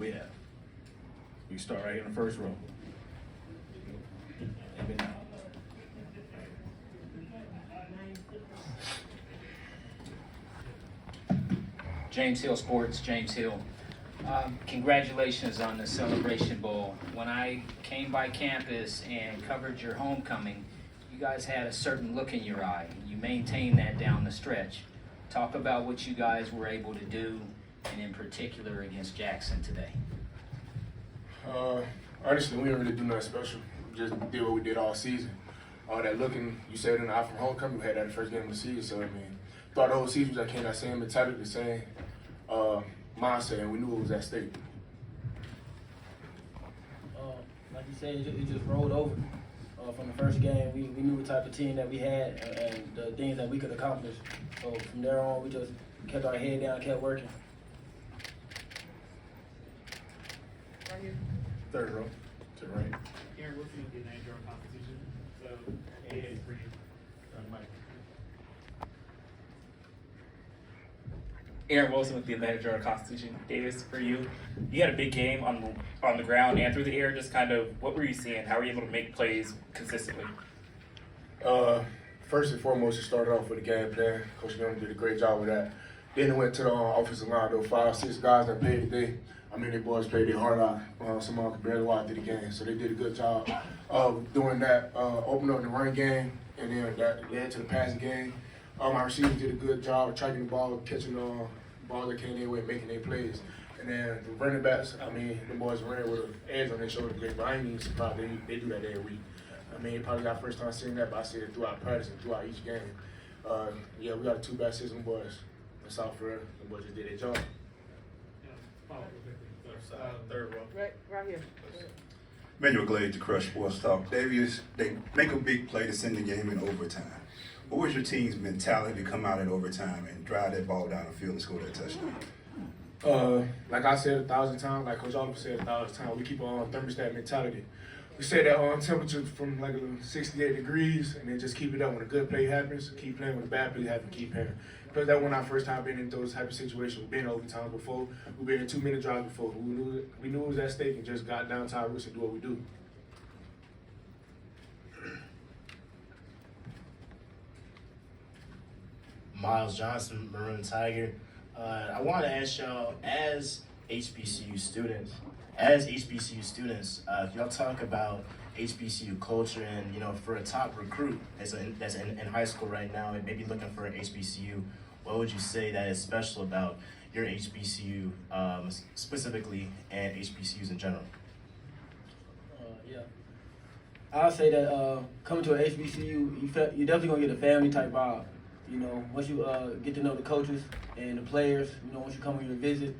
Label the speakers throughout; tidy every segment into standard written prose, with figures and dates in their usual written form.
Speaker 1: we have. We start right here in the first row.
Speaker 2: James Hill Sports, James Hill. Congratulations on the Celebration Bowl. When I came by campus and covered your homecoming, you guys had a certain look in your eye. You maintained that down the stretch. Talk about what you guys were able to do, and in particular against Jackson today.
Speaker 3: Honestly, we didn't really do nothing special. We just did what we did all season. All that looking, you said in the eye from homecoming, we had that the first game of the season. So, I mean, throughout the whole season, we just came that same mentality, the same mindset, and we knew it was at stake.
Speaker 4: Like you said, it just rolled over. From the first game, we knew what type of team that we had and the things that we could accomplish. So from there on, we just kept our head down, kept working.
Speaker 5: Right here.
Speaker 3: Third row, to the right.
Speaker 5: Aaron Wilson with the name competition. So, it is for you. Mike.
Speaker 6: Aaron Wilson with the Atlanta Journal-Constitution. Davius, for you, you had a big game on the ground and through the air. Just kind of, what were you seeing? How were you able to make plays consistently?
Speaker 3: First and foremost, it started off with the game plan. Coach Young did a great job with that. Then it went to the offensive line. There were 5, 6 guys that played today. I mean, they boys played their heart out. Some of them could barely walk through the game, so they did a good job of doing that, opening up the run game, and then that led to the passing game. My receivers did a good job of tracking the ball, catching balls that came their way, making their plays. And then the running backs, I mean, the boys ran with an edge on their shoulder today, but I ain't even surprised they do that every week. I mean, it probably got first time seeing that, but I see it throughout practice and throughout each game. Yeah, we got a 2-back system, boys. That's all for real. The boys just did their job.
Speaker 6: Third row.
Speaker 5: Right here.
Speaker 7: Manuel Glade to Crush Sports Talk. Davius, they make a big play to send the game in overtime. What was your team's mentality to come out in overtime and drive that ball down the field and score that touchdown?
Speaker 3: Like I said 1,000 times, like Coach Oliver said 1,000 times, we keep on thermostat mentality. We say that temperature from like 68 degrees, and then just keep it up. When a good play happens, keep playing. When a bad play happens, keep playing. Because that wasn't our first time being in those type of situations. We've been in overtime before. We've been in 2-minute drives before. We knew it was at stake and just got down to our roots and do what we do.
Speaker 8: Miles Johnson, Maroon Tiger. I want to ask y'all, as HBCU students, y'all talk about HBCU culture and, you know, for a top recruit that's in high school right now and maybe looking for an HBCU, what would you say that is special about your HBCU specifically and HBCUs in general?
Speaker 4: Yeah. I'll say that coming to an HBCU, you definitely going to get a family type vibe. You know, once you get to know the coaches and the players, you know, once you come here to visit,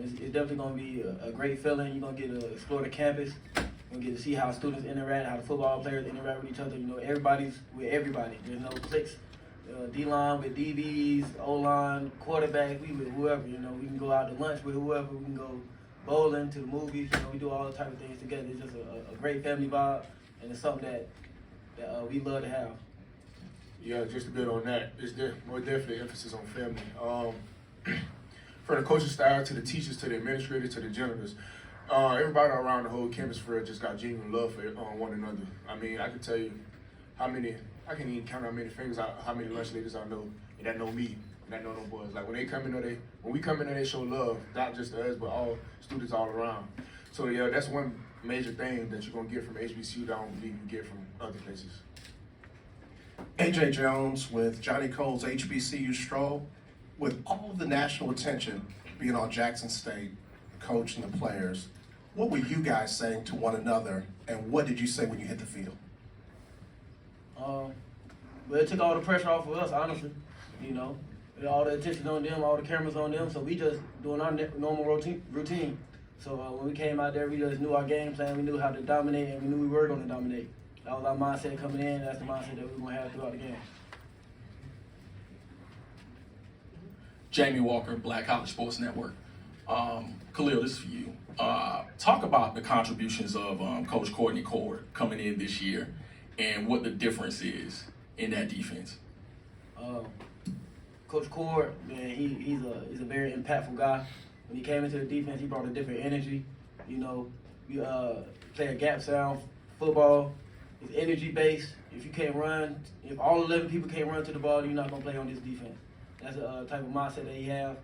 Speaker 4: it's definitely going to be a great feeling. You're going to get to explore the campus. You're going to get to see how students interact, how the football players interact with each other. You know, everybody's with everybody. There's no cliques. D-line with DBs, O-line, quarterback, we with whoever. You know, we can go out to lunch with whoever. We can go bowling, to the movies. You know, we do all the type of things together. It's just a great family vibe, and it's something that we love to have.
Speaker 3: Yeah, just a bit on that. It's more definitely emphasis on family. From the coaching staff to the teachers to the administrators to the janitors, everybody around the whole campus just got genuine love for one another. I mean, I can tell you I can't even count how many fingers, how many lunch ladies I know and that know me and that know them boys. Like when we come in there, they show love, not just to us, but all students all around. So yeah, that's one major thing that you're gonna get from HBCU that I don't believe you get from other places.
Speaker 9: AJ Jones with Johnny Cole's HBCU Stroll. With all of the national attention being on Jackson State, the coach and the players, what were you guys saying to one another, and what did you say when you hit the field?
Speaker 4: Well, it took all the pressure off of us, honestly. You know, all the attention on them, all the cameras on them, so we just doing our normal routine. So when we came out there, we just knew our game plan, we knew how to dominate, and we knew we were going to dominate. That was our mindset coming in. That's the mindset that we were going to have throughout the game.
Speaker 1: Jamie Walker, Black College Sports Network. Khalil, this is for you. Talk about the contributions of Coach Courtney Cord coming in this year and what the difference is in that defense.
Speaker 4: Coach Cord, man, he's a very impactful guy. When he came into the defense, he brought a different energy. You know, we play a gap sound football. It's energy based. If you can't run, if all 11 people can't run to the ball, you're not gonna play on this defense. That's the type of mindset that he have.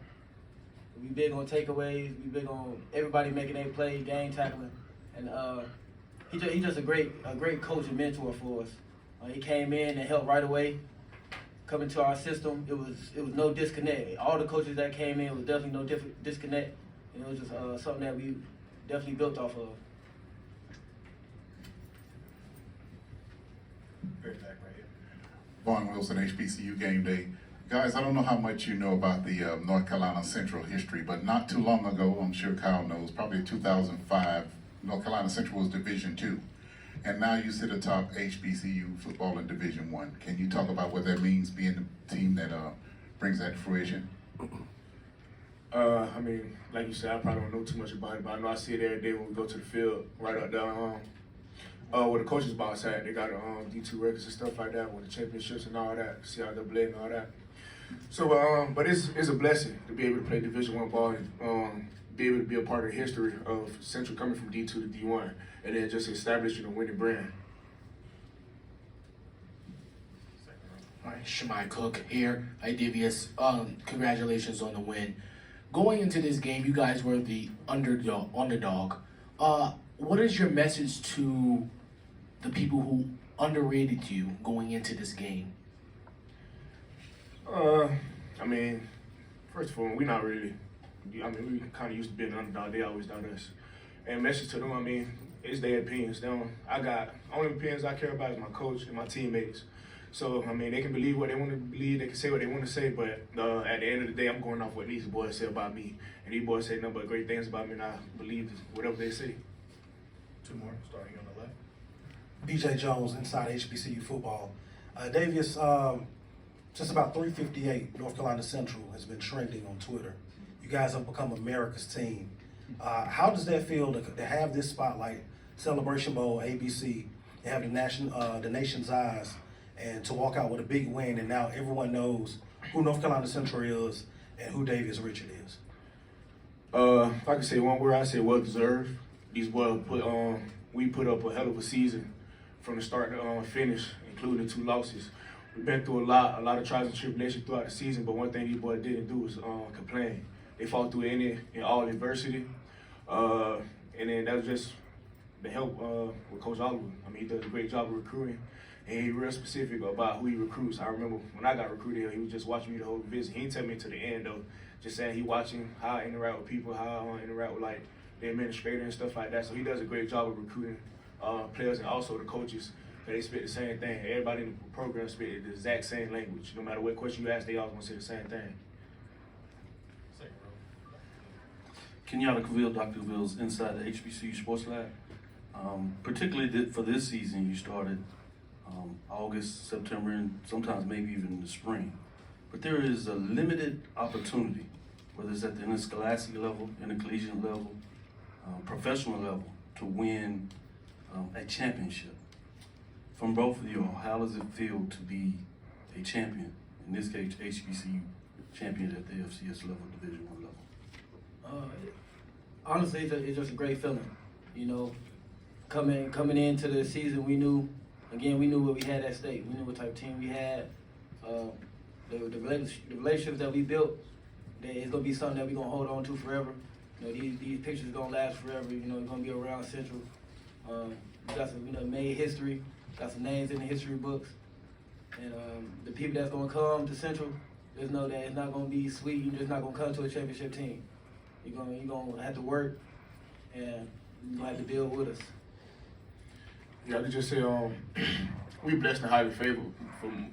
Speaker 4: We big on takeaways. We big on everybody making a play, game tackling, and he just a great coach and mentor for us. He came in and helped right away. Coming to our system, it was no disconnect. All the coaches that came in was definitely no disconnect, and it was just something that we definitely built off of.
Speaker 10: Vaughn Wilson, HBCU Game Day. Guys, I don't know how much you know about the North Carolina Central history, but not too long ago, I'm sure Kyle knows, probably 2005, North Carolina Central was Division II. And now you sit atop HBCU football in Division I. Can you talk about what that means, being the team that brings that to fruition?
Speaker 3: I mean, like you said, I probably don't know too much about it, but I know I see it every day when we go to the field, right up there. Where the coaches box at, they got D2 records and stuff like that, with the championships and all that, CIAA and all that. So, but it's a blessing to be able to play Division I ball and be able to be a part of the history of Central coming from D2 to D1, and then just establishing a winning brand.
Speaker 11: All right, Shemai Cook here. Hi, Davius. Congratulations on the win. Going into this game, you guys were the underdog. What is your message to the people who underrated you going into this game?
Speaker 3: I mean, first of all, we're not really. I mean, we kind of used to being an underdog. They always done us. And message to them, I mean, it's their opinions. Only opinions I care about is my coach and my teammates. So, I mean, they can believe what they want to believe. They can say what they want to say. But at the end of the day, I'm going off what these boys say about me. And these boys say nothing but great things about me, and I believe whatever they say.
Speaker 9: Two more, starting on the left. BJ Jones, Inside HBCU Football. Davius, since about 3:58, North Carolina Central has been trending on Twitter. You guys have become America's team. How does that feel to have this spotlight, Celebration Bowl, ABC, and have the nation's eyes, and to walk out with a big win, and now everyone knows who North Carolina Central is and who Davius Richard is?
Speaker 3: If I could say one word, I'd say well deserved. These boys we put up a hell of a season from the start to finish, including 2 losses. We've been through a lot of trials and tribulations throughout the season, but one thing these boys didn't do was complain. They fought through any and all adversity, and then that was just the help with Coach Oliver. I mean, he does a great job of recruiting, and he's real specific about who he recruits. I remember when I got recruited, he was just watching me the whole visit. He didn't tell me to the end, though, just saying he watching how I interact with people, how I interact with, like, the administrator and stuff like that. So he does a great job of recruiting players and also the coaches. They spit the same thing. Everybody in the program spit the exact same language. No matter what question you ask, they always want to say the same thing.
Speaker 12: Kenyatta Khalil, Dr. Khalil's Inside the HBCU Sports Lab. Particularly for this season, you started August, September, and sometimes maybe even in the spring. But there is a limited opportunity, whether it's at the interscholastic level, intercollegiate level, professional level, to win a championship. From both of you all, how does it feel to be a champion, in this case HBCU champion at the FCS level, Division I level?
Speaker 4: Honestly, it's just a great feeling. You know, coming into the season, we knew what we had at stake. We knew what type of team we had. The relationships that we built, it's gonna be something that we're gonna hold on to forever. You know, these pictures gonna last forever. You know, it's gonna be around Central. We got some, made history. Got some names in the history books, and the people that's gonna come to Central, just know that it's not gonna be sweet. You're just not gonna come to a championship team. You're gonna have to work, and you're gonna have to build with us.
Speaker 3: Yeah, I could just say we blessed and highly favored from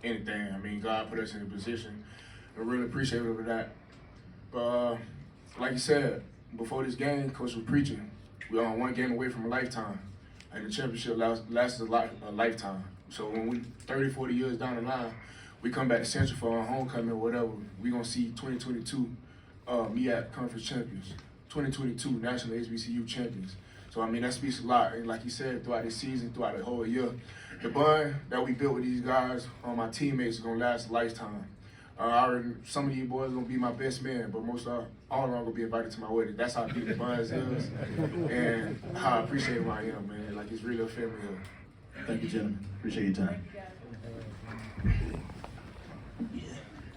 Speaker 3: anything. I mean, God put us in a position. We're really appreciative of that. But like you said, before this game, Coach was preaching. We're on one game away from a lifetime. And the championship lasts a lifetime. So when we 30, 40 years down the line, we come back to Central for our homecoming or whatever, we're going to see 2022 MEAC Conference champions, 2022 National HBCU champions. So, I mean, that speaks a lot. And like you said, throughout this season, throughout the whole year, the bond that we built with these guys, my teammates, is going to last a lifetime. Some of you boys gonna be my best man, but most all of them gonna be invited to my wedding. That's how deep the buzz is, and how I appreciate who I am, man. Like it's really a family.
Speaker 12: Thank you, gentlemen. Appreciate your time.